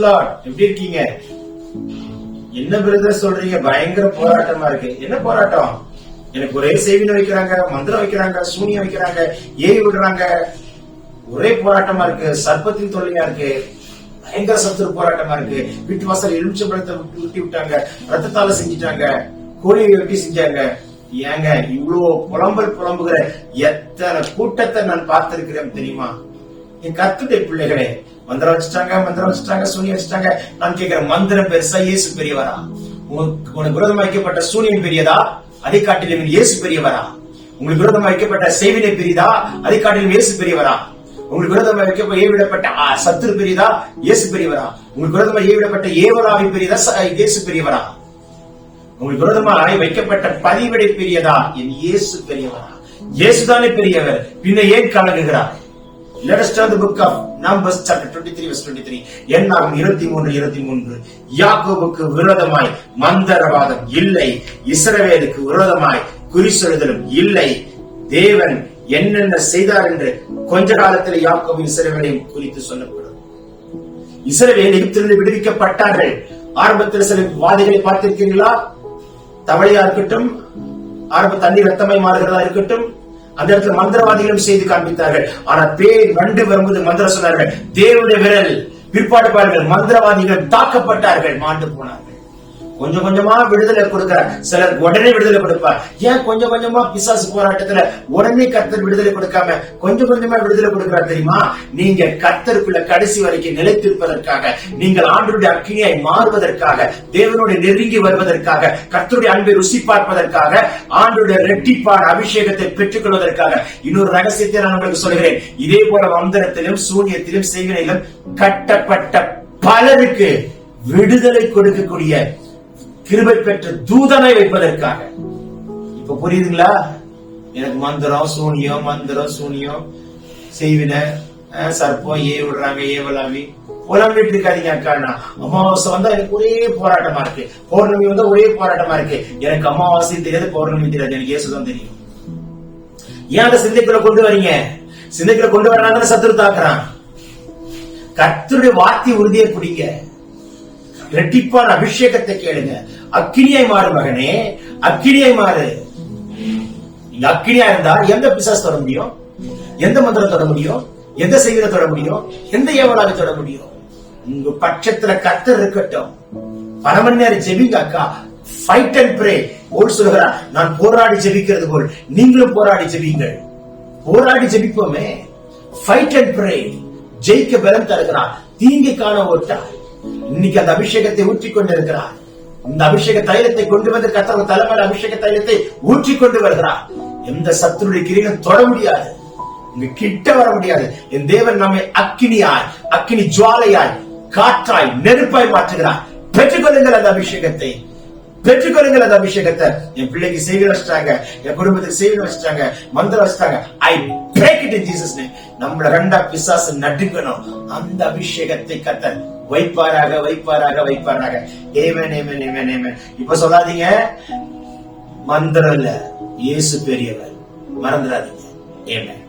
Lord. எப்படி இருக்கீங்க? என்ன பிரதர் சொல்றீங்க? பயங்கர போராட்டமா இருக்கு. என்ன போராட்டம்? எனக்கு ஒரே செய்வினை வைக்கிறாங்க, மந்திரம் வைக்கிறாங்க, சூனியம் வைக்கிறாங்க, ஏவி விடுறாங்க. ஒரே போராட்டமா இருக்கு. சர்ப்பத்தின் தொல்லையா இருக்கு. பயங்கர சத்துரு போராட்டமா இருக்கு. வீட்டு வாசல் எலுமிச்சம்பழத்தை விட்டு விட்டாங்க, ரத்தத்தால செஞ்சிட்டாங்க, கோழியை வெட்டி செஞ்சாங்க. ஏங்க இவ்வளவு புலம்புகிற எத்தனை கூட்டத்தை நான் பார்த்திருக்கிறேன் தெரியுமா? என் கர்த்தருடைய பிள்ளைகளே, மந்திரம் வச்சுட்டாங்க, சூனியம் வச்சுட்டாங்க. நான் கேட்கிறேன், மந்திரம் பெருசா, இயேசு பெரியவரா? உனக்கு விரோதமா வைக்கப்பட்ட சூனியம் பெரியதா? அதை காட்டிலும் இயேசு பெரியவரா? உங்களுக்கு விரோதமா வைக்கப்பட்ட செய்வினை பெரியதா? அதை காட்டிலும் இயேசு பெரியவரா? உங்களுக்கு விரோதமா ஏவிடப்பட்ட சத்துரு பெரியதா? இயேசு பெரியவரா? உங்களுக்கு விரோதமா ஏவிடப்பட்ட ஏவலாவி பெரியதா? இயேசு பெரியவரா? உங்களுக்கு விரோதமாய் வைக்கப்பட்ட பதிவிடை பெரியதா? என் இயேசு பெரியவரா? இயேசுதானே பெரியவர். பின்ன ஏன் கலங்குகிறார்? Let us turn the book of Numbers chapter 23 verse 23. என்னாகும் 23 யாக்கோபுக்கு விரோதமாய் மந்திரவாதம் இல்லை, இஸ்ரவேலுக்கு விரோதமாய் குறி சொல்லுதலும் இல்லை. தேவன் என்னென்ன செய்தார் என்று கொஞ்ச காலத்தில் யாக்கோபு இஸ்ரவேலையும் குறித்து சொல்லப்படும். இஸ்ரவேல் எகிப்திலிருந்து விடுவிக்கப்பட்டார்கள். ஆரம்பத்தில் சில வாதைகளை பார்த்திருக்கீங்களா? தவளையா இருக்கட்டும், ஆரம்ப தண்ணீர் ரத்தமாய் மாறுகிறதா இருக்கட்டும், அந்த இடத்துல மந்திரவாதிகளும் செய்து காண்பித்தார்கள். ஆனா பேய் வண்டு வரும்போது மந்திரம் சொன்னார்கள், தேவனுடைய விரல். பிற்பாடு பாருங்கள், மந்திரவாதிகள் தாக்கப்பட்டார்கள், மாண்டு போனார்கள். கொஞ்சம் கொஞ்சமா விடுதலை கொடுக்கிறார். சிலர் உடனே விடுதலை கொடுப்பார். ஏன் கொஞ்சம் கொஞ்சமா பிசாசு போராட்டத்துல உடனே கர்த்தர் விடுதலை கொடுக்காம கொஞ்சம் கொஞ்சமா விடுதலை கொடுக்கிறார் தெரியுமா? நீங்க கர்த்தருக்குள்ள கடைசி வரைக்கும் நிலைத்திருப்பதற்காக, நீங்கள் ஆண்டவருடைய அக்கினியாய் மாறுவதற்காக, தேவனுடைய நெருங்கி வருவதற்காக, கர்த்தருடைய அன்பை ருசி பார்ப்பதற்காக, ஆண்டவருடைய இரட்டிப்பான அபிஷேகத்தை பெற்றுக் கொள்வதற்காக. இன்னொரு ரகசியத்தை நான் உங்களுக்கு சொல்கிறேன். இதே போல மந்திரத்திலும் சூனியத்திலும் செய்வினையிலும் கட்டப்பட்ட பலருக்கு விடுதலை கொடுக்கக்கூடிய கிருபை பெற்ற தூதனை வைப்பதற்காக. இப்ப புரியுதுங்களா? எனக்கு மந்திரம் சூனியம் செய்வின, சர்ப்பம், விடுறாங்க, ஏவலாவி புலம்பிட்டு இருக்காதீங்க அக்கா. அமாவாசை வந்தா எனக்கு ஒரே போராட்டமா இருக்கு, பௌர்ணமி வந்தா ஒரே போராட்டமா இருக்கு. எனக்கு அமாவாசையும் தெரியாது, பௌர்ணமி தெரியாது, எனக்கு இயேசுதான் தெரியும். ஏன் அந்த சிந்தைக்குள்ள கொண்டு வரீங்க? சிந்தைக்குள்ள கொண்டு வராங்க, சத்துரு தாக்குறான். கர்த்தருடைய வார்த்தை உறுதியை பிடிங்க. இரட்டிப்பான அபிஷேகத்தை கேளுங்க. அக்கினியாய் மாறு மகனே, அக்கினியாய் மாறு. நீங்க அக்கினியா இருந்தா எந்த பிசாசு தொட முடியும்? எந்த மந்திரம் தொட முடியும்? எந்த செய்தியை தொட முடியும்? எந்த ஏவலாக தொட முடியும்? உங்க பட்சத்துல கர்த்தர் இருக்கட்டும். பல மணி நேரம் ஜெபிங்க அக்கா. ஃபைட் அண்ட் பிரே. போல் சொல்கிறார், நான் போராடி ஜெபிக்கிறது போல் நீங்களும் போராடி ஜெபிங்கள். போராடி ஜெபிப்போமே. ஃபைட் அண்ட் பிரே. ஜெயிக்க பலம் தருகிறார், தீங்கி காண ஓட்டார். இன்னைக்கு அந்த அபிஷேகத்தை ஊற்றி கொண்டிருக்கிறார். இந்த அபிஷேக தைலத்தை கொண்டு வந்து கர்த்தர் தலைமையில அபிஷேக தைலத்தை ஊற்றி கொண்டு வருகிறார். எந்த சத்துருடைய கிரீடம் தொட முடியாது, இங்க கிட்ட வர முடியாது. என் தேவன் நம்மை அக்கினியாய், அக்கினி ஜுவாலையாய், காற்றாய், நெருப்பாய் மாற்றுகிறார். பெற்றுக்கொள்ளுங்கள் அந்த அபிஷேகத்தை, பெற்றுக்கொள்ளுங்கள் அந்த அபிஷேகத்தை. என் பிள்ளைக்கு செய்தி வச்சிட்டாங்க, என் குடும்பத்துக்கு செய்தி வச்சிட்டாங்க, மந்திரம் வச்சிட்டாங்க. I break it in Jesus name. நம்மள ரெண்டா பிசாசு நடுங்கணும். அந்த அபிஷேகத்தை கர்த்தர் வைப்பாராக. ஆமென். இப்ப சொல்லாதீங்க மந்திரம் இல்ல, இயேசு பெரியவர். மறந்துடாதீங்க. ஆமென்.